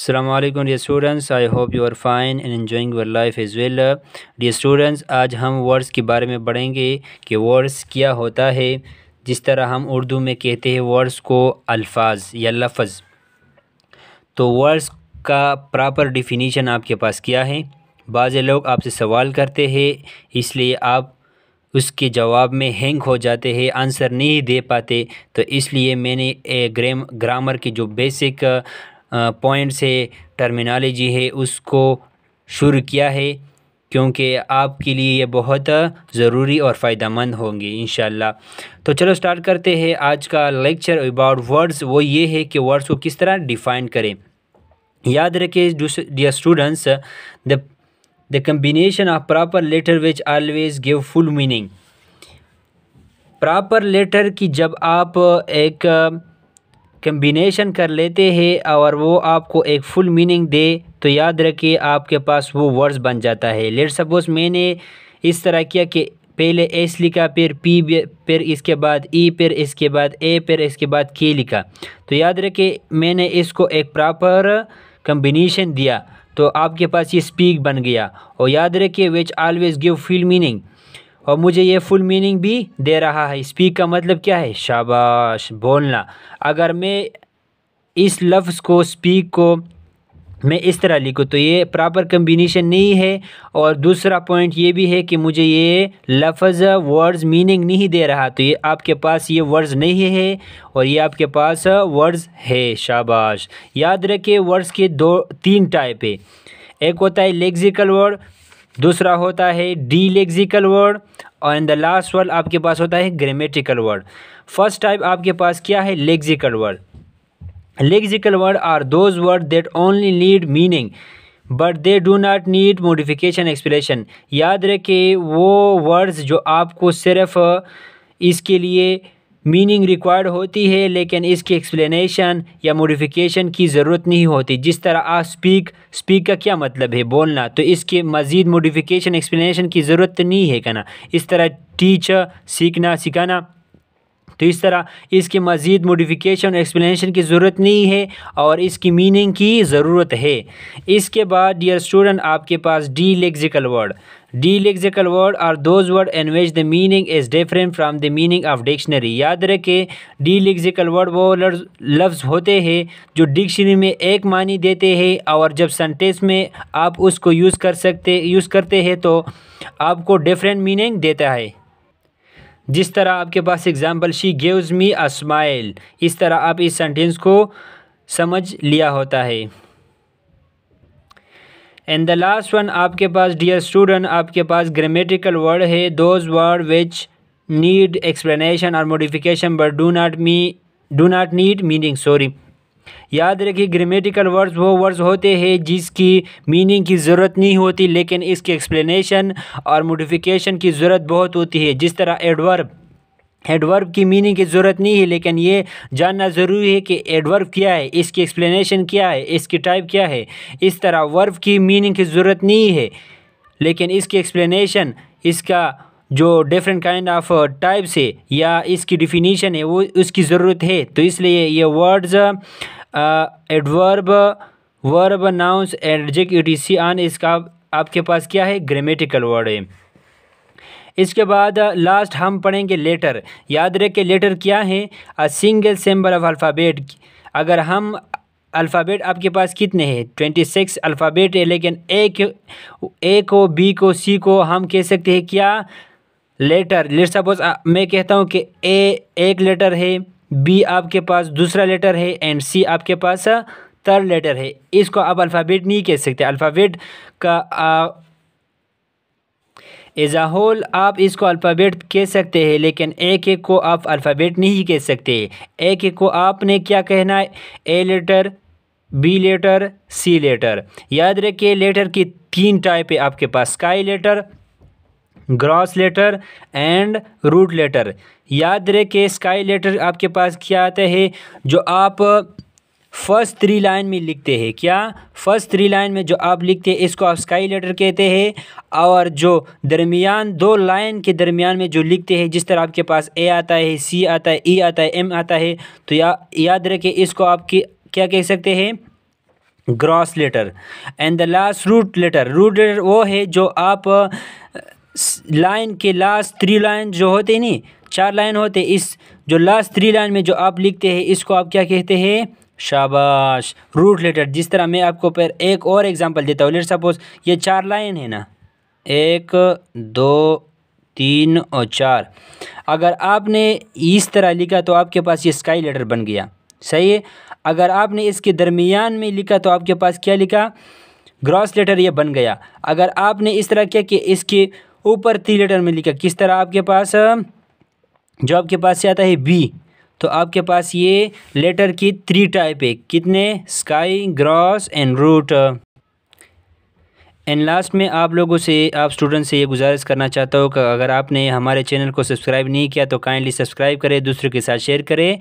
Assalamu alaikum dear students, I hope you are fine and enjoying your life as well. Dear students, आज हम words के बारे में पढ़ेंगे कि वर्ड्स क्या होता है। जिस तरह हम उर्दू में कहते हैं वर्ड्स को अल्फाज या लफ्ज़, तो वर्ड्स का प्रॉपर डिफिनीशन आपके पास क्या है। बाज़ लोग आपसे सवाल करते हैं, इसलिए आप उसके जवाब में हैंग हो जाते हैं, आंसर नहीं दे पाते। तो इसलिए मैंने ग्रामर की जो बेसिक पॉइंट्स है, टर्मिनोलॉजी है, उसको शुरू किया है, क्योंकि आपके लिए ये बहुत ज़रूरी और फ़ायदेमंद होंगे इंशाल्लाह। तो चलो स्टार्ट करते हैं आज का लेक्चर अबाउट वर्ड्स। वो ये है कि वर्ड्स को किस तरह डिफ़ाइन करें। याद रखें dear students, the combination of proper letter which always give full meaning. Proper letter की जब आप एक कम्बिनेशन कर लेते हैं और वो आपको एक फुल मीनिंग दे, तो याद रखिए आपके पास वो वर्ड्स बन जाता है। लेट सपोज मैंने इस तरह किया कि पहले एस लिखा, फिर पी, फिर इसके बाद ई, फिर इसके बाद ए, फिर इसके बाद के लिखा। तो याद रखिए मैंने इसको एक प्रॉपर कम्बिनेशन दिया, तो आपके पास ये स्पीक बन गया। और याद रखिए विच ऑलवेज गिव फुल मीनिंग, और मुझे ये फुल मीनिंग भी दे रहा है। स्पीक का मतलब क्या है? शाबाश, बोलना। अगर मैं इस लफ्ज़ को, स्पीक को मैं इस तरह लिखूँ तो ये प्रॉपर कम्बिनेशन नहीं है। और दूसरा पॉइंट ये भी है कि मुझे ये लफ्ज़ वर्ड्स मीनिंग नहीं दे रहा, तो ये आपके पास ये वर्ड्स नहीं है और ये आपके पास वर्ड्स है। शाबाश। याद रखिए वर्ड्स के तीन टाइप है। एक होता है लेक्सिकल वर्ड, दूसरा होता है डी लेक्सिकल वर्ड, और इन द लास्ट वर्ड आपके पास होता है ग्रामेटिकल वर्ड। फर्स्ट टाइप आपके पास क्या है? Lexical word. Lexical word are those word that only need meaning but they do not need modification expression. याद रखें वो वर्ड्स जो आपको सिर्फ इसके लिए मीनिंग रिक्वायर्ड होती है, लेकिन इसकी एक्सप्लेनेशन या मॉडिफिकेशन की ज़रूरत नहीं होती। जिस तरह आप स्पीक का क्या मतलब है? बोलना। तो इसके मज़ीद मॉडिफिकेशन एक्सप्लेनेशन की ज़रूरत नहीं है कहना। इस तरह टीच, सीखना, सिखाना, तो इस तरह इसके मज़ीद मॉडिफिकेशन एक्सप्लेनेशन की ज़रूरत नहीं है और इसकी मीनिंग की ज़रूरत है। इसके बाद डियर स्टूडेंट आपके पास the lexical word. The lexical word are those word in which the meaning is different from the meaning of dictionary. याद रखें डी लेक्सिकल वर्ड वो लफ्ज़ होते हैं जो डिक्शनरी में एक मानी देते हैं, और जब सेंटेंस में आप उसको यूज़ करते हैं तो आपको डिफरेंट मीनिंग देता है। जिस तरह आपके पास example she gives me a smile, इस तरह आप इस सेंटेंस को समझ लिया होता है। एंड द लास्ट वन आपके पास डियर स्टूडेंट आपके पास ग्रामेटिकल वर्ड है। Those word which need explanation और modification but do not need meaning. याद रखिए ग्रामेटिकल वर्ड्स वो वर्ड्स होते हैं जिसकी मीनिंग की ज़रूरत नहीं होती, लेकिन इसकी एक्सप्लेनेशन और मॉडिफिकेशन की ज़रूरत बहुत होती है। जिस तरह एडवर्ब की मीनिंग की ज़रूरत नहीं है, लेकिन ये जानना ज़रूरी है कि एडवर्ब क्या है, इसकी एक्सप्लेनेशन क्या है, इसकी टाइप क्या है। इस तरह वर्ब की मीनिंग की ज़रूरत नहीं है, लेकिन इसकी एक्सप्लेनेशन, इसका जो डिफरेंट काइंड ऑफ टाइप्स है या इसकी डिफिनीशन है वो उसकी ज़रूरत है। तो इसलिए ये words adverb, verb, nouns, adjective, etc. इसका आपके पास क्या है? ग्रामेटिकल वर्ड है। इसके बाद लास्ट हम पढ़ेंगे लेटर। याद रखें लेटर क्या है? A single symbol of alphabet. अगर हम अल्फ़ाबेट आपके पास कितने हैं? 26 अल्फ़ाबेट है, लेकिन ए को, बी को, सी को हम कह सकते हैं क्या? लेटर। लेट सपोज मैं कहता हूँ कि ए एक लेटर है, बी आपके पास दूसरा लेटर है, एंड सी आपके पास थर्ड लेटर है। इसको आप अल्फ़ाबेट नहीं कह सकते। अल्फ़ाबेट का एज आ होल आप इसको अल्फ़ाबेट कह सकते हैं, लेकिन एक एक को आप अल्फ़ाबेट नहीं कह सकते। एक एक को आपने क्या कहना है? A letter, B letter, C letter. याद रखिए लेटर की तीन टाइप है आपके पास, sky letter, gross letter and root letter. याद रखें स्काई लेटर आपके पास क्या आता है? जो आप फर्स्ट 3 लाइन में लिखते हैं। क्या? फर्स्ट 3 लाइन में जो आप लिखते हैं इसको आप स्काई लेटर कहते हैं। और जो दरमियान 2 लाइन के दरमियान में जो लिखते हैं, जिस तरह आपके पास ए आता है, सी आता है, ई आता है, एम आता है, तो याद रखें इसको आप क्या कह सकते हैं? Gross letter. And the last root letter, root letter वो है जो आप लाइन के लास्ट 3 लाइन जो होते हैं नहीं, 4 लाइन होते, इस जो लास्ट 3 लाइन में जो आप लिखते हैं इसको आप क्या कहते हैं? शाबाश, रूट लेटर। जिस तरह मैं आपको पर एक और एग्जांपल देता हूँ। लेट सपोज ये 4 लाइन है ना, 1 2 3 और 4। अगर आपने इस तरह लिखा तो आपके पास ये स्काई लेटर बन गया, सही है। अगर आपने इसके दरमियान में लिखा तो आपके पास क्या लिखा? ग्रॉस लेटर, ये बन गया। अगर आपने इस तरह किया कि इसके ऊपर 3 लेटर में लिखा, किस तरह, आपके पास जो आपके पास से आता है बी, तो आपके पास ये लेटर की 3 टाइप है। कितने? Sky, gross and root. And last में आप लोगों से, आप स्टूडेंट से ये गुजारिश करना चाहता हूँ कि अगर आपने हमारे चैनल को सब्सक्राइब नहीं किया तो काइंडली सब्सक्राइब करें, दूसरों के साथ शेयर करें।